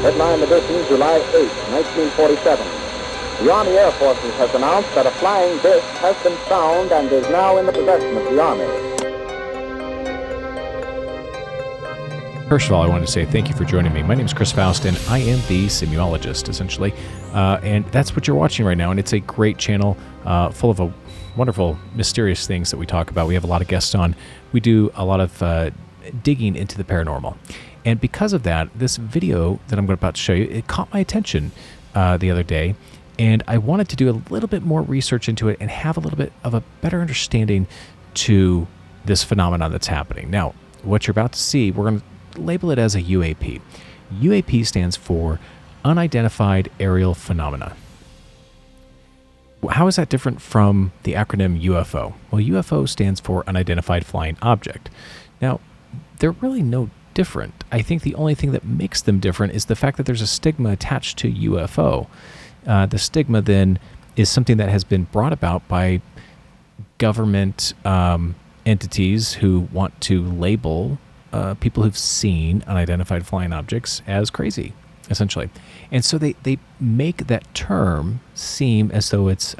Headline edition, July 8, 1947. The Army Air Forces has announced that a flying disc has been found and is now in the possession of the Army. First of all, I wanted to say thank you for joining me. My name is Chris Foust, and I am the Simuologist, essentially. And that's what you're watching right now, and it's a great channel full of wonderful, mysterious things that we talk about. We have a lot of guests on. We do a lot of digging into the paranormal. And because of that, this video that I'm about to show you, it caught my attention the other day, and I wanted to do a little bit more research into it and have a little bit of a better understanding to this phenomenon that's happening. Now, what you're about to see, we're going to label it as a UAP. UAP stands for Unidentified Aerial Phenomena. How is that different from the acronym UFO? Well, UFO stands for Unidentified Flying Object. Now, they're really no different. I think the only thing that makes them different is the fact that there's a stigma attached to UFO. The stigma then is something that has been brought about by government entities who want to label people who've seen unidentified flying objects as crazy, essentially. And so they make that term seem as though it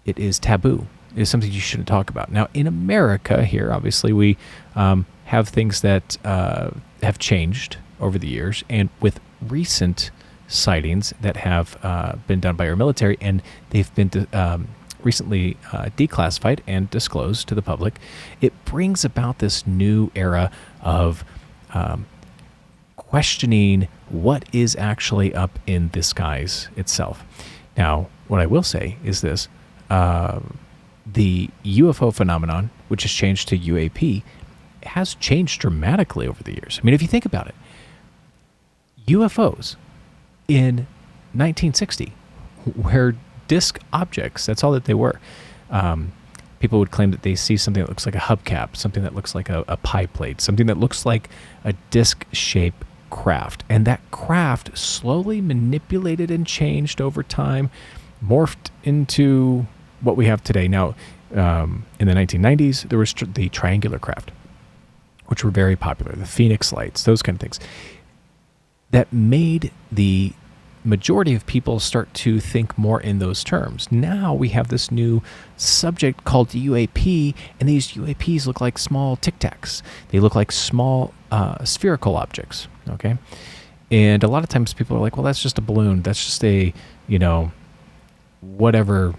is taboo. It is something you shouldn't talk about. Now, in America here, obviously, we have things that have changed over the years, and with recent sightings that have been done by our military, and they've been recently declassified and disclosed to the public, it brings about this new era of questioning what is actually up in the skies itself. Now, what I will say is this. The UFO phenomenon, which has changed to UAP, has changed dramatically over the years. I mean, if you think about it, UFOs in 1960 were disc objects. That's all that they were. People would claim that they see something that looks like a hubcap, something that looks like a pie plate, something that looks like a disc-shaped craft. And that craft slowly manipulated and changed over time, morphed into what we have today. Now, in the 1990s, there was the triangular craft, which were very popular, the Phoenix lights, those kind of things. That made the majority of people start to think more in those terms. Now we have this new subject called UAP, and these UAPs look like small Tic Tacs. They look like small spherical objects, okay? And a lot of times people are like, well, that's just a balloon. That's just a, whatever,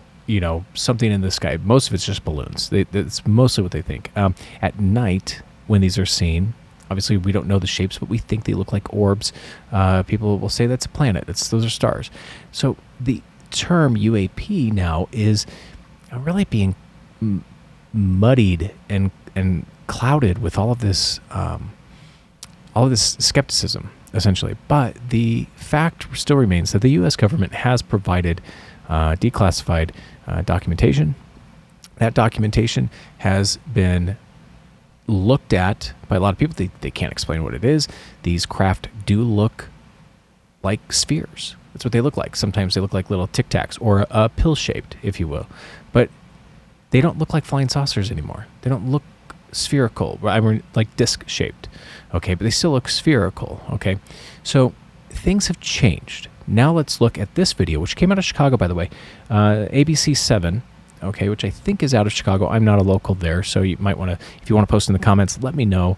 something in the sky. Most of it's just balloons. That's mostly what they think. At night, when these are seen, obviously we don't know the shapes, but we think they look like orbs. People will say that's a planet. Those are stars. So the term UAP now is really being muddied and clouded with all of this skepticism, essentially. But the fact still remains that the U.S. government has provided declassified documentation. That documentation has been looked at by a lot of people. They can't explain what it is. These craft do look like spheres. That's what they look like. Sometimes they look like little Tic Tacs, or pill-shaped, if you will. But they don't look like flying saucers anymore. They don't look spherical. I mean, like disc-shaped. Okay, but they still look spherical. Okay, so things have changed. Now let's look at this video, which came out of Chicago, by the way, ABC 7, okay, which I think is out of Chicago. I'm not a local there, so you might want to, if you want to post in the comments, let me know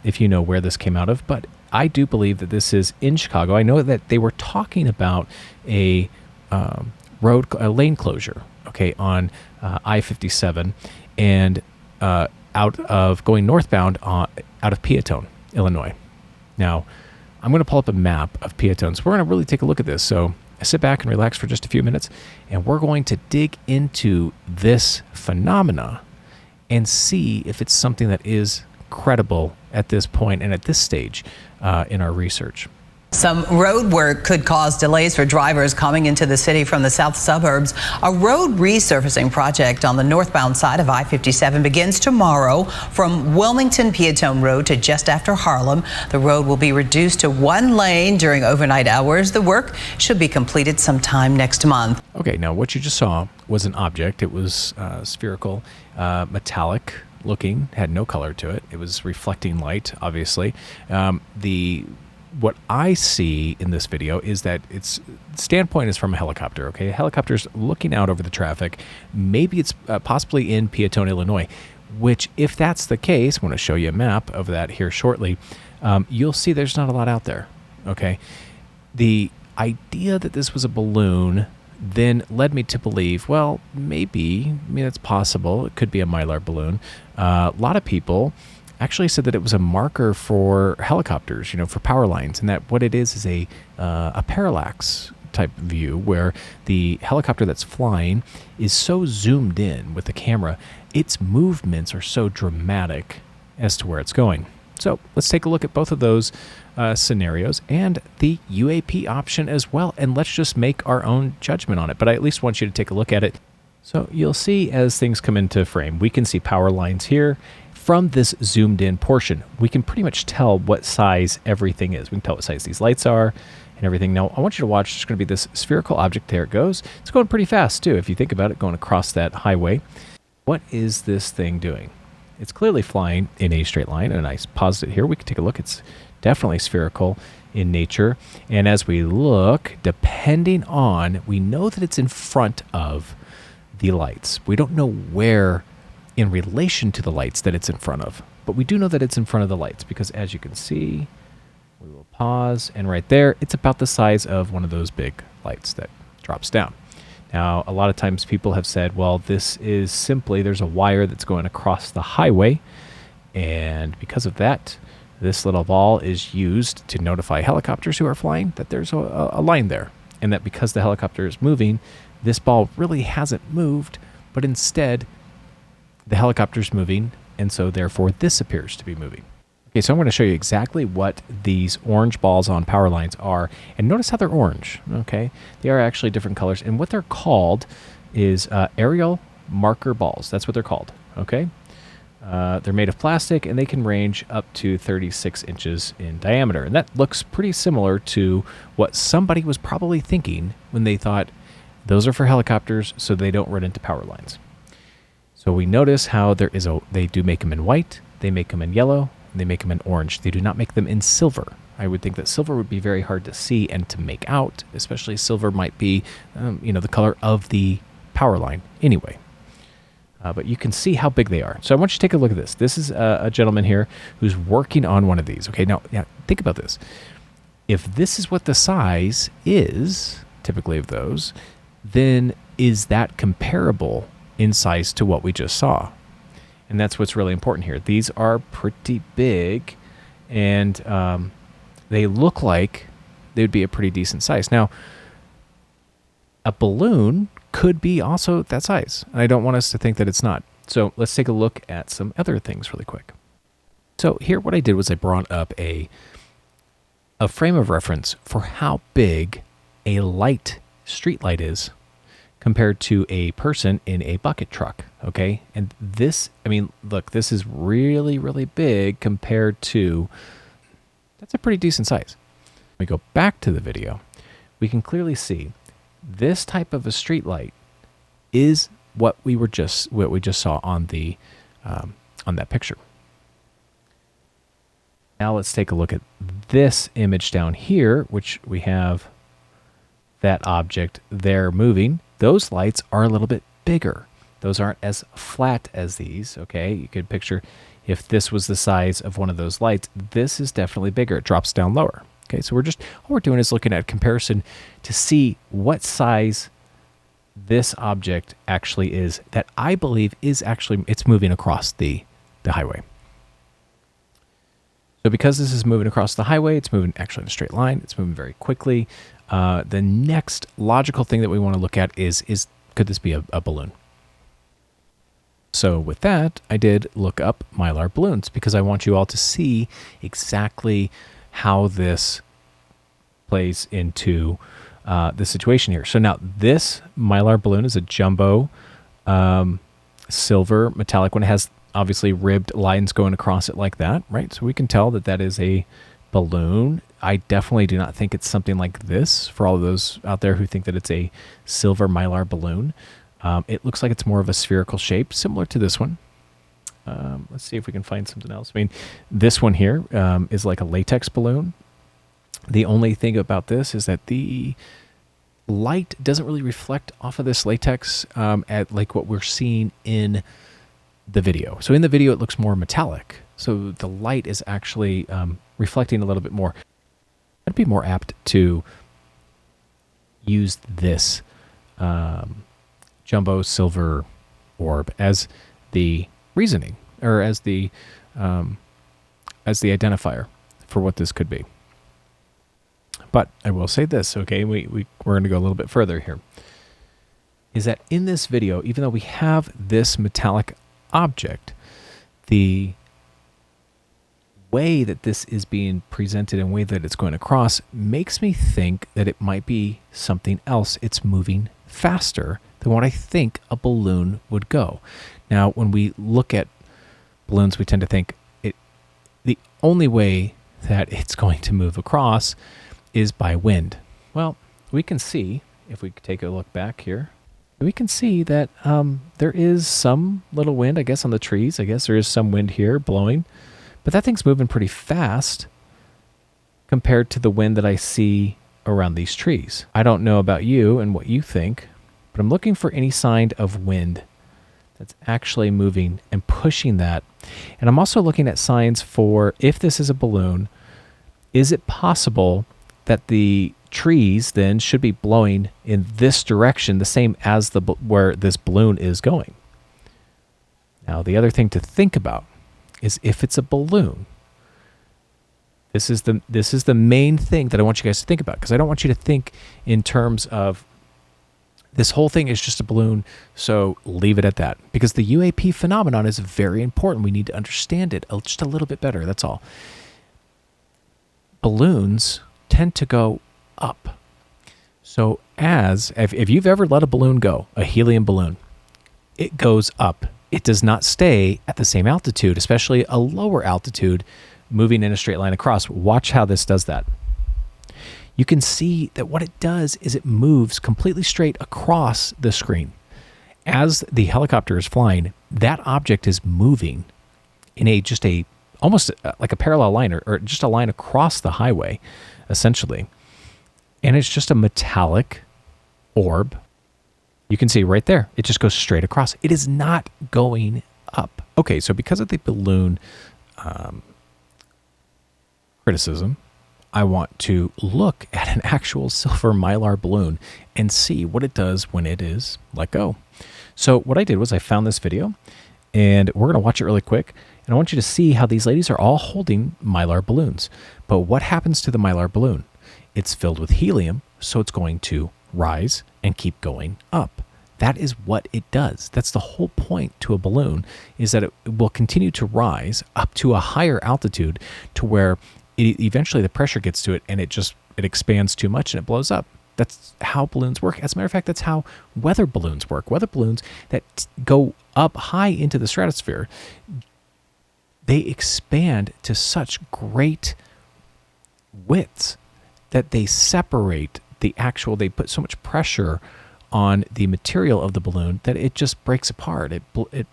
if you know where this came out of. But I do believe that this is in Chicago. I know that they were talking about a lane closure, okay, on I-57, and out of going northbound out of Peotone, Illinois. Now, I'm going to pull up a map of Peotone. So we're going to really take a look at this. So sit back and relax for just a few minutes, and we're going to dig into this phenomena and see if it's something that is credible at this point and at this stage in our research. Some road work could cause delays for drivers coming into the city from the south suburbs. A road resurfacing project on the northbound side of I-57 begins tomorrow from Wilmington Peotone Road to just after Harlem. The road will be reduced to one lane during overnight hours. The work should be completed sometime next month. Okay, now what you just saw was an object. It was spherical, metallic looking, had no color to it. It was reflecting light, obviously. The what I see in this video is that its standpoint is from a helicopter, okay? A helicopter's looking out over the traffic. Maybe it's possibly in Peotone, Illinois, which if that's the case, I'm going to show you a map of that here shortly, you'll see there's not a lot out there, okay? The idea that this was a balloon then led me to believe, well, maybe, I mean, it's possible. It could be a Mylar balloon. A lot of people actually said that it was a marker for helicopters, for power lines, and that what it is a parallax type view where the helicopter that's flying is so zoomed in with the camera, its movements are so dramatic as to where it's going. So let's take a look at both of those scenarios and the UAP option as well, and let's just make our own judgment on it. But I at least want you to take a look at it. So you'll see as things come into frame, we can see power lines here. From this zoomed in portion, we can pretty much tell what size everything is. We can tell what size these lights are and everything. Now, I want you to watch. There's going to be this spherical object. There it goes. It's going pretty fast, too, if you think about it, going across that highway. What is this thing doing? It's clearly flying in a straight line, and I paused it here. We can take a look. It's definitely spherical in nature. And as we look, depending on, we know that it's in front of the lights. We don't know where in relation to the lights that it's in front of, but we do know that it's in front of the lights because as you can see, we will pause, and right there, it's about the size of one of those big lights that drops down. Now, a lot of times people have said, well, this is simply, there's a wire that's going across the highway, and because of that, this little ball is used to notify helicopters who are flying that there's a line there, and that because the helicopter is moving, this ball really hasn't moved, but instead, the helicopter's moving, and so therefore this appears to be moving. Okay, so I'm going to show you exactly what these orange balls on power lines are, and notice how they're orange, okay? They are actually different colors, and what they're called is aerial marker balls. That's what they're called, okay? They're made of plastic, and they can range up to 36 inches in diameter, and that looks pretty similar to what somebody was probably thinking when they thought, those are for helicopters so they don't run into power lines. So we notice how they do make them in white, they make them in yellow, and they make them in orange. They do not make them in silver. I would think that silver would be very hard to see and to make out, especially silver might be, the color of the power line anyway. But you can see how big they are. So I want you to take a look at this. This is a gentleman here who's working on one of these. Okay, now think about this. If this is what the size is, typically of those, then is that comparable in size to what we just saw? And that's what's really important here. These are pretty big, and they look like they would be a pretty decent size. Now, a balloon could be also that size, and I don't want us to think that it's not. So let's take a look at some other things really quick. So here what I did was I brought up a frame of reference for how big a street light is compared to a person in a bucket truck, okay? And this, look, this is really, really big compared to, that's a pretty decent size. When we go back to the video, we can clearly see this type of a street light is what we just saw on on that picture. Now let's take a look at this image down here, which we have that object there moving. Those lights are a little bit bigger. Those aren't as flat as these, okay? You could picture if this was the size of one of those lights, this is definitely bigger. It drops down lower. Okay, so all we're doing is looking at comparison to see what size this object actually is that I believe is actually, it's moving across the highway. So because this is moving across the highway, it's moving actually in a straight line. It's moving very quickly. The next logical thing that we want to look at is could this be a balloon? So with that, I did look up Mylar balloons because I want you all to see exactly how this plays into the situation here. So now this Mylar balloon is a jumbo silver metallic one. It has obviously ribbed lines going across it like that, right? So we can tell that that is a balloon. I definitely do not think it's something like this for all of those out there who think that it's a silver Mylar balloon. It looks like it's more of a spherical shape, similar to this one. Let's see if we can find something else. This one here is like a latex balloon. The only thing about this is that the light doesn't really reflect off of this latex at like what we're seeing in the video. So in the video, it looks more metallic. So the light is actually reflecting a little bit more. I'd be more apt to use this jumbo silver orb as the reasoning, or as the identifier for what this could be. But I will say this, okay, we're going to go a little bit further here, is that in this video, even though we have this metallic object, the way that this is being presented and way that it's going across makes me think that it might be something else. It's moving faster than what I think a balloon would go. Now, when we look at balloons, we tend to think the only way that it's going to move across is by wind. Well, we can see, if we take a look back here, we can see that there is some little wind, I guess, on the trees. I guess there is some wind here blowing, but that thing's moving pretty fast compared to the wind that I see around these trees. I don't know about you and what you think, but I'm looking for any sign of wind that's actually moving and pushing that. And I'm also looking at signs for, if this is a balloon, is it possible that the trees then should be blowing in this direction, the same as where this balloon is going? Now, the other thing to think about is, if it's a balloon, this is the main thing that I want you guys to think about, because I don't want you to think in terms of this whole thing is just a balloon, so leave it at that. Because the UAP phenomenon is very important. We need to understand it just a little bit better, that's all. Balloons tend to go up. So if you've ever let a balloon go, a helium balloon, it goes up. It does not stay at the same altitude, especially a lower altitude moving in a straight line across. Watch how this does that. You can see that what it does is it moves completely straight across the screen. As the helicopter is flying, that object is moving in almost like a parallel line, or just a line across the highway, essentially. And it's just a metallic orb. You can see right there, it just goes straight across. It is not going up. Okay, so because of the balloon criticism, I want to look at an actual silver Mylar balloon and see what it does when it is let go. So what I did was I found this video, and we're going to watch it really quick. And I want you to see how these ladies are all holding Mylar balloons. But what happens to the Mylar balloon? It's filled with helium, so it's going to rise and keep going up. That is what it does. That's the whole point to a balloon, is that it will continue to rise up to a higher altitude, to where eventually the pressure gets to it and it expands too much and it blows up. That's how balloons work. As a matter of fact, that's how weather balloons work. Weather balloons that go up high into the stratosphere, they expand to such great widths that they separate they put so much pressure on the material of the balloon that it just breaks apart. It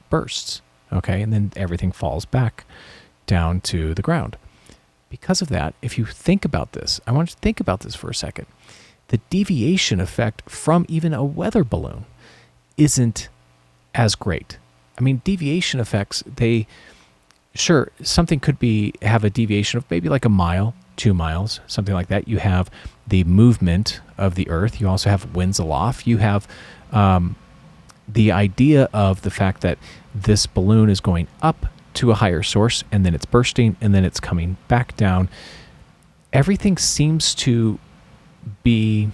bursts, okay? And then everything falls back down to the ground. Because of that, if you think about this, I want you to think about this for a second. The deviation effect from even a weather balloon isn't as great. I mean, deviation effects, something could have a deviation of maybe like a mile, 2 miles, something like that. You have the movement of the earth. You also have winds aloft. You have the idea of the fact that this balloon is going up to a higher source, and then it's bursting, and then it's coming back down. Everything seems to be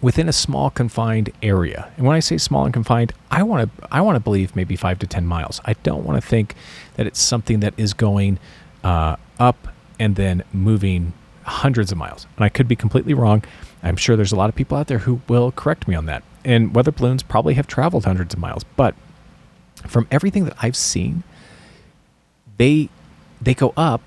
within a small confined area. And when I say small and confined, I want to believe maybe 5 to 10 miles. I don't want to think that it's something that is going up and then moving hundreds of miles. And I could be completely wrong. I'm sure there's a lot of people out there who will correct me on that. And weather balloons probably have traveled hundreds of miles. But from everything that I've seen, they go up,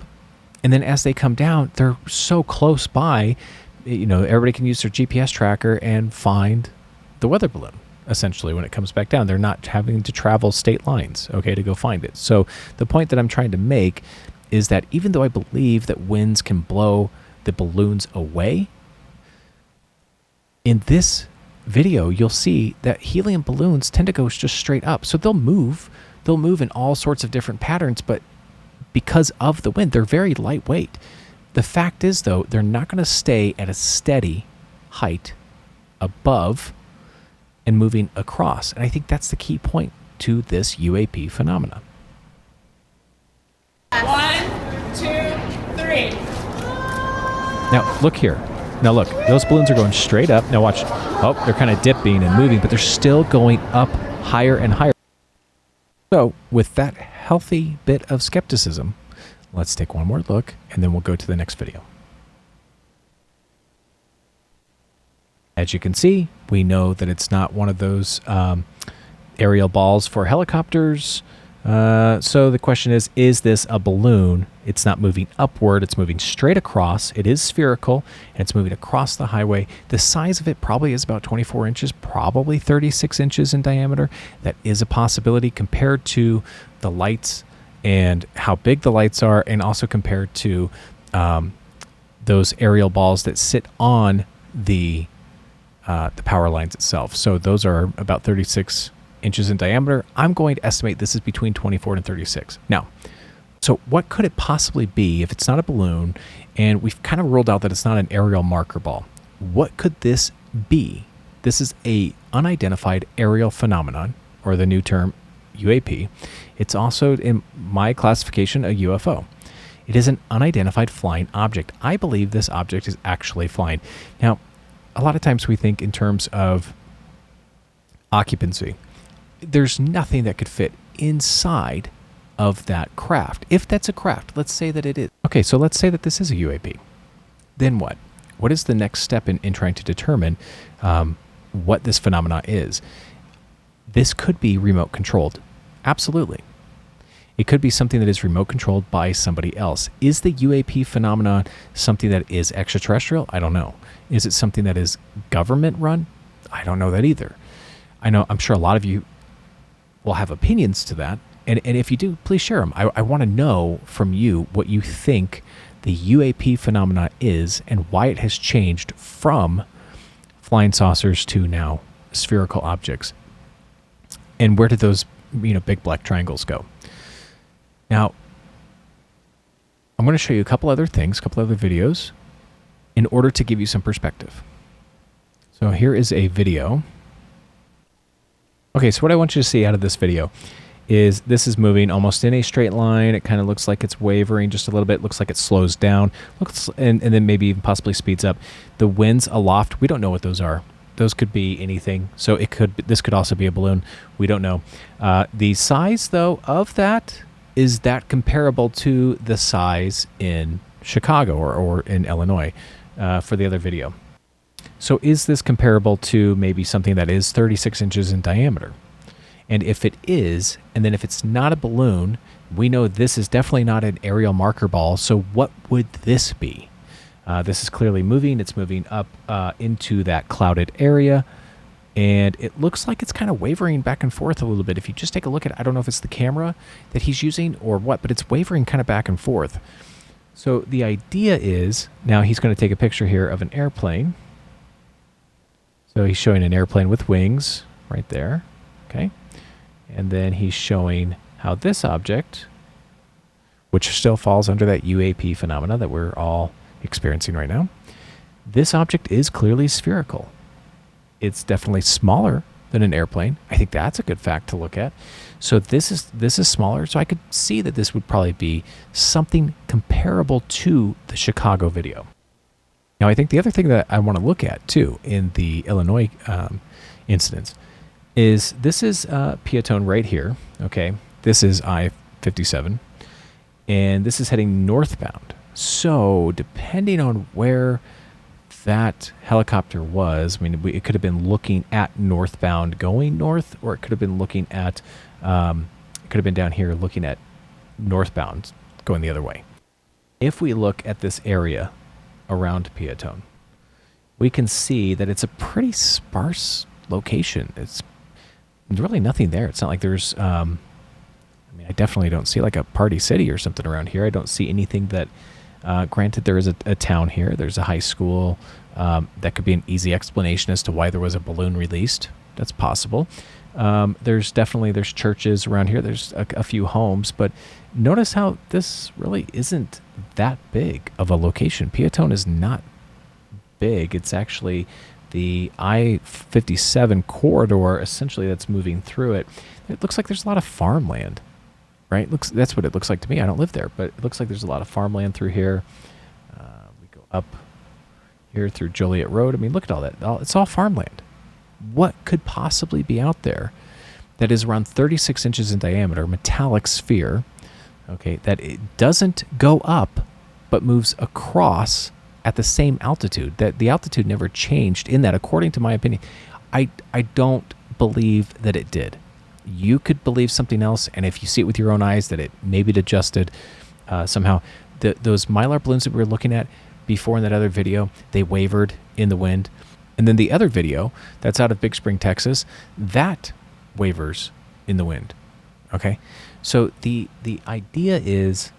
and then as they come down, they're so close by, everybody can use their GPS tracker and find the weather balloon, essentially, when it comes back down. They're not having to travel state lines, okay, to go find it. So the point that I'm trying to make is that even though I believe that winds can blow the balloons away. In this video, you'll see that helium balloons tend to go just straight up. So they'll move in all sorts of different patterns, but because of the wind, they're very lightweight. The fact is, though, they're not going to stay at a steady height above and moving across. And I think that's the key point to this UAP phenomena. 1, 2, 3. Now, look here. Now, look, those balloons are going straight up. Now, watch. Oh, they're kind of dipping and moving, but they're still going up higher and higher. So, with that healthy bit of skepticism, let's take one more look, and then we'll go to the next video. As you can see, we know that it's not one of those aerial balls for helicopters. So the question is this a balloon? It's not moving upward, it's moving straight across. It is spherical, and it's moving across the highway. The size of it probably is about 24 inches, probably 36 inches in diameter. That is a possibility compared to the lights and how big the lights are, and also compared to those aerial balls that sit on the power lines itself. So those are about 36 inches in diameter. I'm going to estimate this is between 24 and 36. Now, so what could it possibly be if it's not a balloon, and we've kind of ruled out that it's not an aerial marker ball? What could this be? This is a unidentified aerial phenomenon, or the new term UAP. It's also, in my classification, a UFO. It is an unidentified flying object. I believe this object is actually flying. Now, a lot of times we think in terms of occupancy. There's nothing that could fit inside of that craft. If that's a craft, let's say that it is. Okay, so let's say that this is a UAP. Then what? What is the next step in trying to determine what this phenomena is? This could be remote controlled. Absolutely. It could be something that is remote controlled by somebody else. Is the UAP phenomenon something that is extraterrestrial? I don't know. Is it something that is government run? I don't know that either. I'm sure a lot of you will have opinions to that. And if you do, please share them. I want to know from you what you think the UAP phenomena is and why it has changed from flying saucers to now spherical objects. And where did those big black triangles go? Now, I'm going to show you a couple other things, a couple other videos, in order to give you some perspective. So here is a video. Okay, so what I want you to see out of this video is this is moving almost in a straight line. It kind of looks like it's wavering just a little bit. Looks like it slows down, and then maybe even possibly speeds up. The winds aloft, we don't know what those are. Those could be anything. So this could also be a balloon. We don't know. The size, though, of that, is that comparable to the size in Chicago or in Illinois for the other video? So is this comparable to maybe something that is 36 inches in diameter? And if it is, and then if it's not a balloon, we know this is definitely not an aerial marker ball. So what would this be? This is clearly moving. It's moving up into that clouded area. And it looks like it's kind of wavering back and forth a little bit. If you just take a look at it, I don't know if it's the camera that he's using or what, but it's wavering kind of back and forth. So the idea is, now he's going to take a picture here of an airplane. So he's showing an airplane with wings right there. Okay. And then he's showing how this object, which still falls under that UAP phenomena that we're all experiencing right now, this object is clearly spherical. It's definitely smaller than an airplane. I think that's a good fact to look at. So this is smaller. So I could see that this would probably be something comparable to the Chicago video. Now, I think the other thing that I want to look at too in the Illinois incidents is this is Peotone right here. Okay, this is I-57, and this is heading northbound. So depending on where that helicopter was, I mean, it could have been looking at northbound going north, or it could have been looking at, it could have been down here looking at northbound going the other way. If we look at this area around Peotone, we can see that it's a pretty sparse location. It's really nothing there. It's not like there's, I definitely don't see like a party city or something around here. I don't see anything that Granted, there is a town here. There's a high school. That could be an easy explanation as to why there was a balloon released. That's possible. There's churches around here. There's a few homes, but notice how this really isn't that big of a location. Peotone is not big. It's actually the I-57 corridor, essentially, that's moving through it. It looks like there's a lot of farmland, right? That's what it looks like to me. I don't live there, but it looks like there's a lot of farmland through here. We go up here through Joliet Road. I mean, look at all that. It's all farmland. What could possibly be out there that is around 36 inches in diameter, metallic sphere, okay, that it doesn't go up but moves across at the same altitude, that the altitude never changed in that, according to my opinion? I don't believe that it did. You could believe something else, and if you see it with your own eyes, that it maybe adjusted somehow. Those Mylar balloons that we were looking at before in that other video, they wavered in the wind. And then the other video that's out of Big Spring, Texas, that wavers in the wind. Okay? So the idea is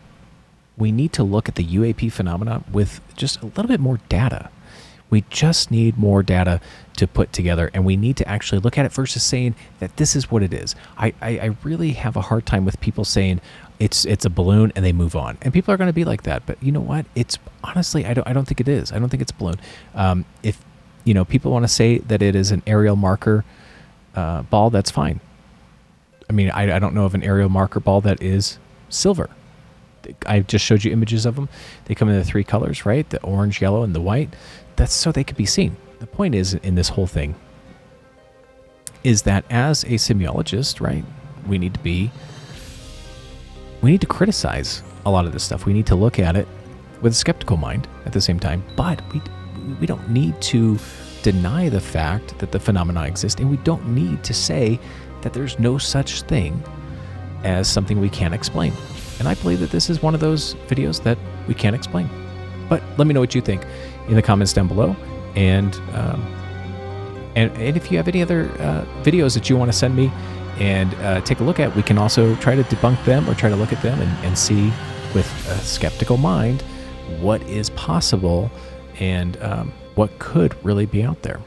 we need to look at the UAP phenomenon with just a little bit more data. We just need more data to put together, and we need to actually look at it versus saying that this is what it is. I really have a hard time with people saying it's a balloon and they move on. And people are going to be like that. But you know what? It's honestly, I don't think it is. I don't think it's a balloon. If people want to say that it is an aerial marker ball, that's fine. I mean, I don't know of an aerial marker ball that is silver. I just showed you images of them. They come in the three colors, right? The orange, yellow, and the white. That's so they could be seen. The point is, in this whole thing, is that as a Simuologist, right, we need to criticize a lot of this stuff. We need to look at it with a skeptical mind at the same time, but we don't need to deny the fact that the phenomena exist, and we don't need to say that there's no such thing as something we can't explain. And I believe that this is one of those videos that we can't explain. But let me know what you think in the comments down below. And if you have any other videos that you want to send me and take a look at, we can also try to debunk them or try to look at them and see with a skeptical mind what is possible and what could really be out there.